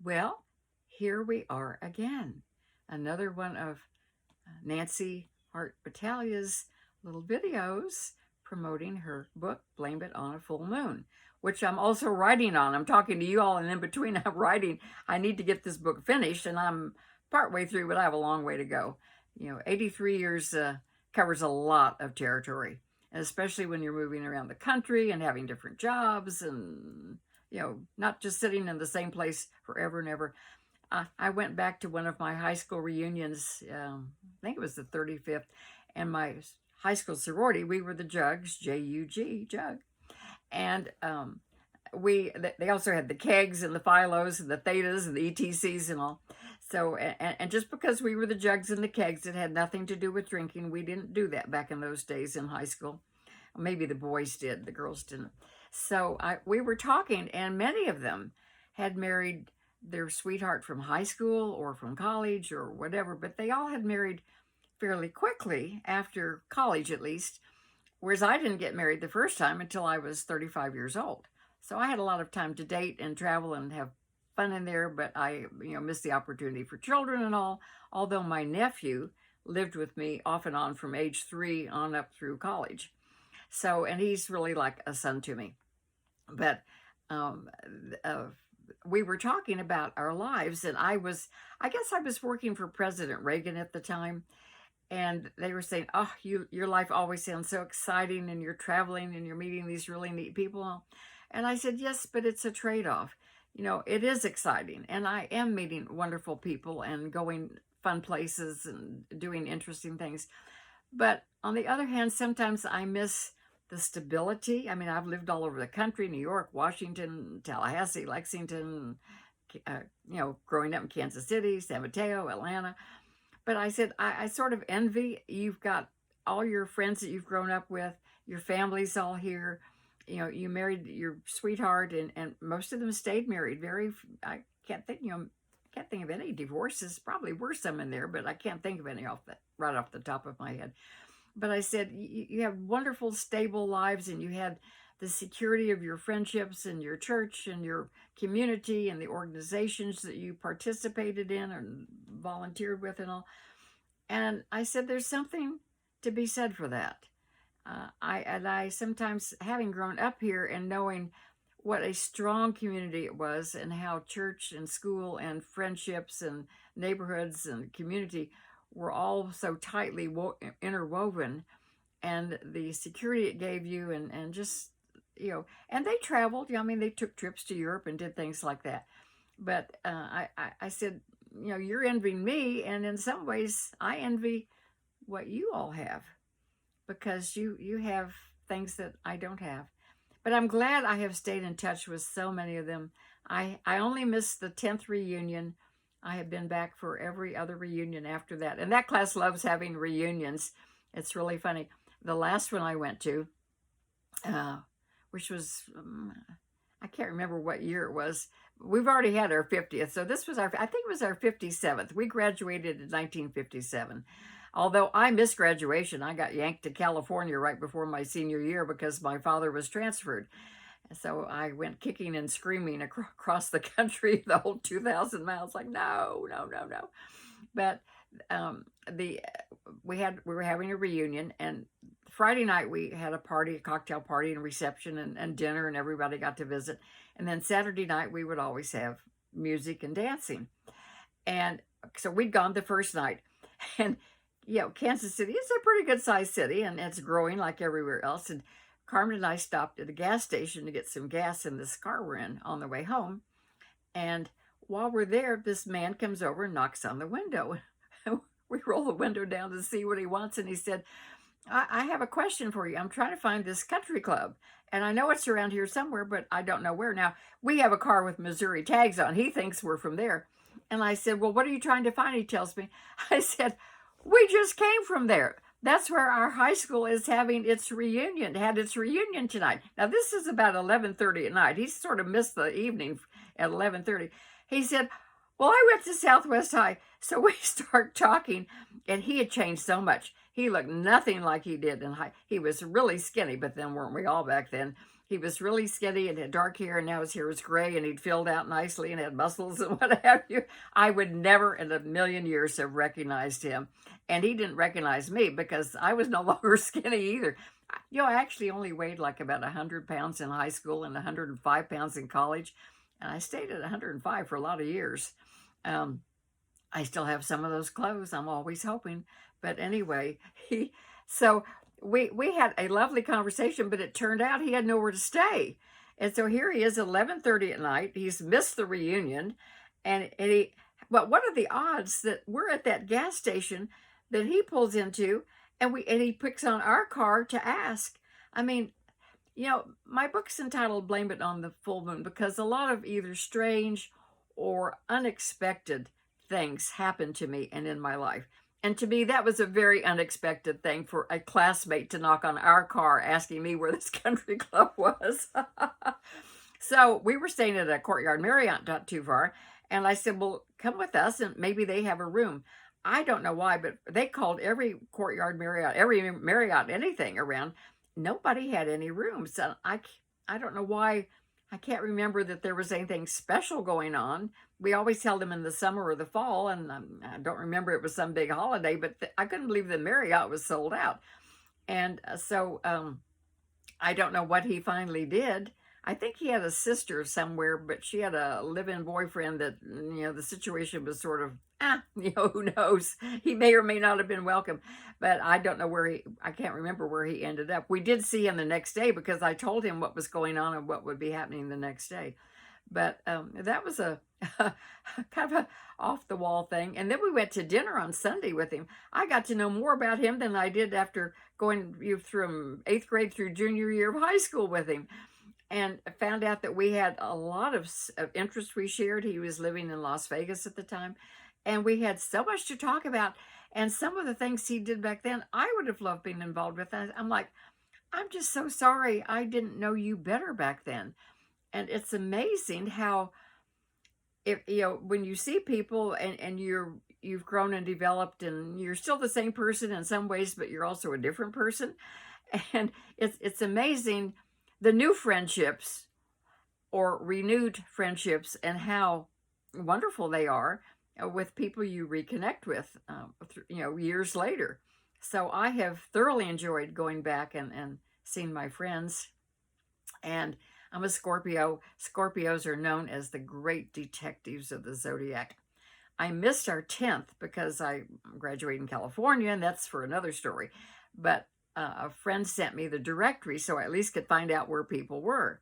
Well, here we are again. Another one of Nancy Hart Battalia's little videos promoting her book, Blame It on a Full Moon, which I'm also writing on. I'm talking to you all, and in between I'm writing. I need to get this book finished, and I'm partway through, but I have a long way to go. 83 years covers a lot of territory, and especially when you're moving around the country and having different jobs and not just sitting in the same place forever and ever. I went back to one of my high school reunions. I think it was the 35th, and my high school sorority, we were the Jugs, J-U-G, Jug. And they also had the kegs and the philos and the thetas and the ETCs and all. So, and just because we were the Jugs and the kegs, it had nothing to do with drinking. We didn't do that back in those days in high school. Maybe the boys did, the girls didn't. So we were talking, and many of them had married their sweetheart from high school or from college or whatever, but they all had married fairly quickly after college, at least, whereas I didn't get married the first time until I was 35 years old. So I had a lot of time to date and travel and have fun in there, but I missed the opportunity for children and all, although my nephew lived with me off and on from age 3 on up through college. So, and he's really like a son to me. But we were talking about our lives, and I guess I was working for President Reagan at the time, and they were saying, "Oh, your life always sounds so exciting, and you're traveling and you're meeting these really neat people." And I said, "Yes, but it's a trade-off. It is exciting, and I am meeting wonderful people and going fun places and doing interesting things. But on the other hand, sometimes I miss the stability. I mean, I've lived all over the country, New York, Washington, Tallahassee, Lexington, growing up in Kansas City, San Mateo, Atlanta. But I said, I sort of envy, you've got all your friends that you've grown up with, your family's all here. You married your sweetheart, and most of them stayed married. I can't think, can't think of any divorces. Probably were some in there, but I can't think of any right off the top of my head. But I said, you have wonderful, stable lives, and you had the security of your friendships and your church and your community and the organizations that you participated in and volunteered with and all. And I said, there's something to be said for that. I sometimes, having grown up here and knowing what a strong community it was, and how church and school and friendships and neighborhoods and community were all so tightly interwoven, and the security it gave you, and just, and they traveled. I mean, they took trips to Europe and did things like that. But I said, you're envying me, and in some ways I envy what you all have, because you have things that I don't have. But I'm glad I have stayed in touch with so many of them. I only missed the 10th reunion. I have been back for every other reunion after that. And that class loves having reunions. It's really funny. The last one I went to, which was, I can't remember what year it was. We've already had our 50th. So this was I think it was our 57th. We graduated in 1957. Although I missed graduation, I got yanked to California right before my senior year because my father was transferred. So I went kicking and screaming across the country, the whole 2,000 miles, like, no. But we were having a reunion, and Friday night we had a party, a cocktail party and reception and dinner, and everybody got to visit. And then Saturday night we would always have music and dancing. And so we'd gone the first night, and Kansas City is a pretty good sized city, and it's growing like everywhere else. And Carmen and I stopped at a gas station to get some gas in this car we're in on the way home. And while we're there, this man comes over and knocks on the window. We roll the window down to see what he wants. And he said, I have a question for you. I'm trying to find this country club, and I know it's around here somewhere, but I don't know where. Now, we have a car with Missouri tags on. He thinks we're from there. And I said, well, what are you trying to find? He tells me. I said, we just came from there. That's where our high school is having its reunion, had its reunion tonight. Now, this is about 11:30 at night. He sort of missed the evening at 11:30. He said, well, I went to Southwest High. So we start talking, and he had changed so much. He looked nothing like he did in high. He was really skinny, but then weren't we all back then? he was really skinny and had dark hair, and now his hair was gray, and he'd filled out nicely and had muscles and what have you. I would never in a million years have recognized him. And he didn't recognize me because I was no longer skinny either. I actually only weighed like about 100 pounds in high school and 105 pounds in college. And I stayed at 105 for a lot of years. I still have some of those clothes. I'm always hoping. But anyway, so we had a lovely conversation, but it turned out he had nowhere to stay. And so here he is, 11:30 at night. He's missed the reunion. But what are the odds that we're at that gas station that he pulls into, and he picks on our car to ask? I mean, my book's entitled Blame It on the Full Moon because a lot of either strange or unexpected things happened to me and in my life. And to me, that was a very unexpected thing for a classmate to knock on our car asking me where this country club was. So we were staying at a Courtyard Marriott not too far. And I said, well, come with us and maybe they have a room. I don't know why, but they called every Courtyard Marriott, every Marriott, anything around. Nobody had any rooms. So I don't know why. I can't remember that there was anything special going on. We always held them in the summer or the fall, and I don't remember it was some big holiday, but I couldn't believe the Marriott was sold out. And so I don't know what he finally did. I think he had a sister somewhere, but she had a live-in boyfriend that, the situation was sort of, who knows? He may or may not have been welcome, but I don't know I can't remember where he ended up. We did see him the next day because I told him what was going on and what would be happening the next day. But that was a kind of a off-the-wall thing. And then we went to dinner on Sunday with him. I got to know more about him than I did after going from 8th grade through junior year of high school with him. And found out that we had a lot of interests we shared. He was living in Las Vegas at the time. And we had so much to talk about. And some of the things he did back then, I would have loved being involved with. I'm like, I'm just so sorry I didn't know you better back then. And it's amazing how, when you see people and you've grown and developed and you're still the same person in some ways, but you're also a different person. And it's amazing the new friendships or renewed friendships and how wonderful they are with people you reconnect with, years later. So I have thoroughly enjoyed going back and seeing my friends. And I'm a Scorpio. Scorpios are known as the great detectives of the zodiac. I missed our 10th because I graduated in California, and that's for another story. But a friend sent me the directory so I at least could find out where people were.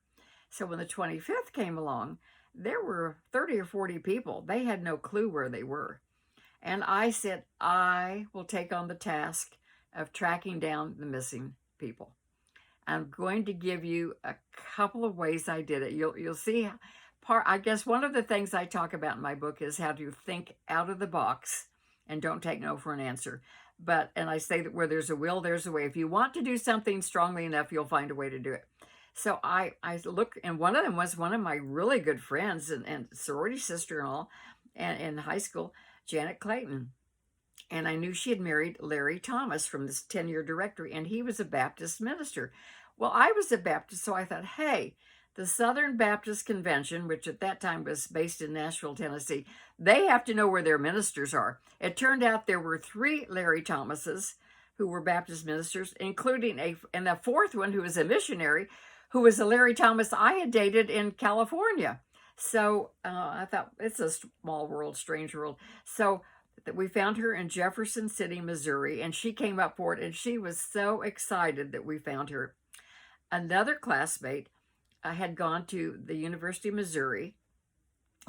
So when the 25th came along, there were 30 or 40 people. They had no clue where they were. And I said, I will take on the task of tracking down the missing people. I'm going to give you a couple of ways I did it. You'll see I guess one of the things I talk about in my book is how to think out of the box and don't take no for an answer. And I say that where there's a will, there's a way. If you want to do something strongly enough, you'll find a way to do it. So I look, and one of them was one of my really good friends and sorority sister-in-law in high school, Janet Clayton. And I knew she had married Larry Thomas from this 10-year directory, and he was a Baptist minister. Well, I was a Baptist, so I thought, hey, the Southern Baptist Convention, which at that time was based in Nashville, Tennessee, they have to know where their ministers are. It turned out there were 3 Larry Thomases who were Baptist ministers, including and the 4th one who was a missionary, who was a Larry Thomas I had dated in California. So I thought, it's a small world, strange world. So we found her in Jefferson City, Missouri, and she came up for it, and she was so excited that we found her. Another classmate had gone to the University of Missouri.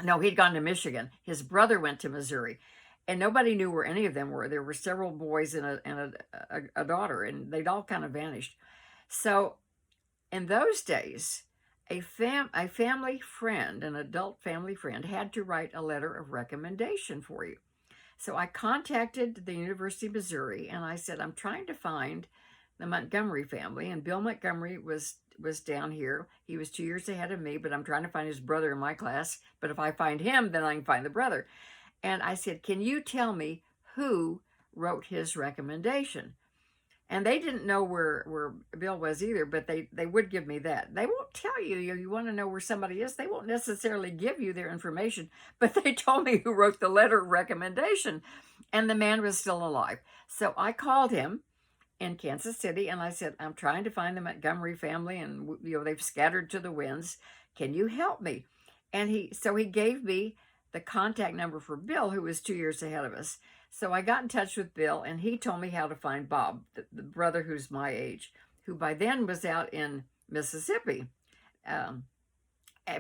No, he'd gone to Michigan. His brother went to Missouri, and nobody knew where any of them were. There were several boys and a daughter, and they'd all kind of vanished. So in those days, a family friend, an adult family friend, had to write a letter of recommendation for you. So I contacted the University of Missouri, and I said, I'm trying to find the Montgomery family, and Bill Montgomery was down here. He was 2 years ahead of me, but I'm trying to find his brother in my class. But if I find him, then I can find the brother. And I said, can you tell me who wrote his recommendation? And they didn't know where Bill was either, but they would give me that. They won't tell you, you want to know where somebody is. They won't necessarily give you their information, but they told me who wrote the letter of recommendation, and the man was still alive. So I called him in Kansas City, and I said, I'm trying to find the Montgomery family, and they've scattered to the winds. Can you help me? And he gave me the contact number for Bill, who was 2 years ahead of us. So I got in touch with Bill, and he told me how to find Bob, the brother who's my age, who by then was out in Mississippi. Um,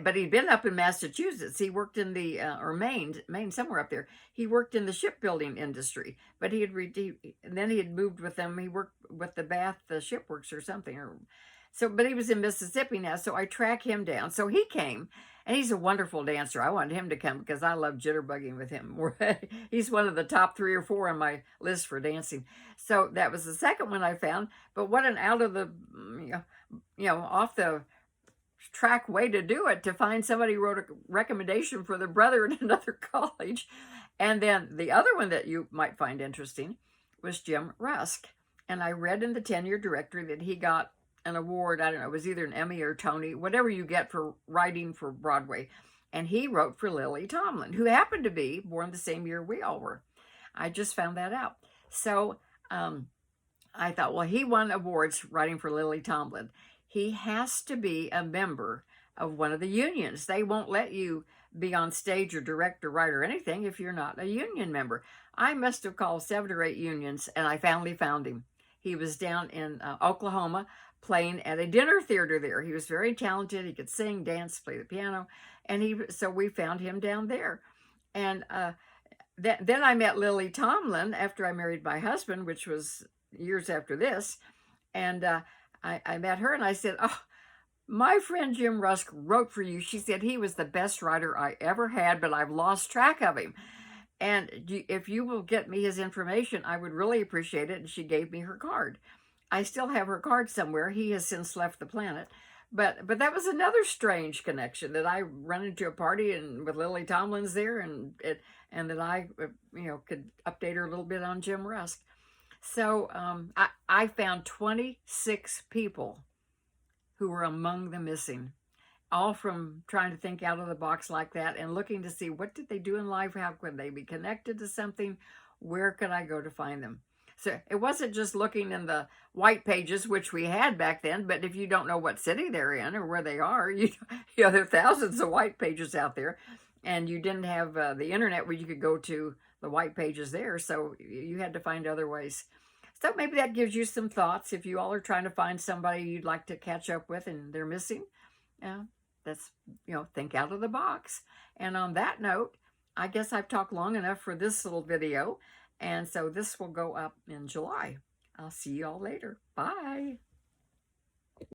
but he'd been up in Massachusetts. He worked in the or Maine, somewhere up there. He worked in the shipbuilding industry, but then he had moved with them. He worked with the Bath Shipworks or something, but he was in Mississippi now. So I track him down. So he came, and he's a wonderful dancer. I wanted him to come because I love jitterbugging with him. He's one of the top 3 or 4 on my list for dancing. So that was the second one I found. But what an out of the off the track way to do it, to find somebody who wrote a recommendation for the brother in another college. And then the other one that you might find interesting was Jim Rusk. And I read in the tenure directory that he got an award. I don't know, it was either an Emmy or Tony, whatever you get for writing for Broadway. And he wrote for Lily Tomlin, who happened to be born the same year we all were. I just found that out. So I thought, well, he won awards writing for Lily Tomlin. He has to be a member of one of the unions. They won't let you be on stage or direct or write or anything if you're not a union member. I must have called 7 or 8 unions, and I finally found him. He was down in Oklahoma playing at a dinner theater there. He was very talented. He could sing, dance, play the piano, and so we found him down there. And then I met Lily Tomlin after I married my husband, which was years after this, and I met her, and I said, oh, my friend Jim Rusk wrote for you. She said he was the best writer I ever had, but I've lost track of him. And if you will get me his information, I would really appreciate it. And she gave me her card. I still have her card somewhere. He has since left the planet. But that was another strange connection, that I run into a party and with Lily Tomlin's there, and that I could update her a little bit on Jim Rusk. So I found 26 people who were among the missing, all from trying to think out of the box like that and looking to see what did they do in life, how could they be connected to something, where could I go to find them. So it wasn't just looking in the white pages, which we had back then, but if you don't know what city they're in or where they are, there are thousands of white pages out there, and you didn't have the internet where you could go to the white pages there, so you had to find other ways. So maybe that gives you some thoughts if you all are trying to find somebody you'd like to catch up with and they're missing. That's, think out of the box. And on that note, I guess I've talked long enough for this little video, and so this will go up in July. I'll see you all later. Bye.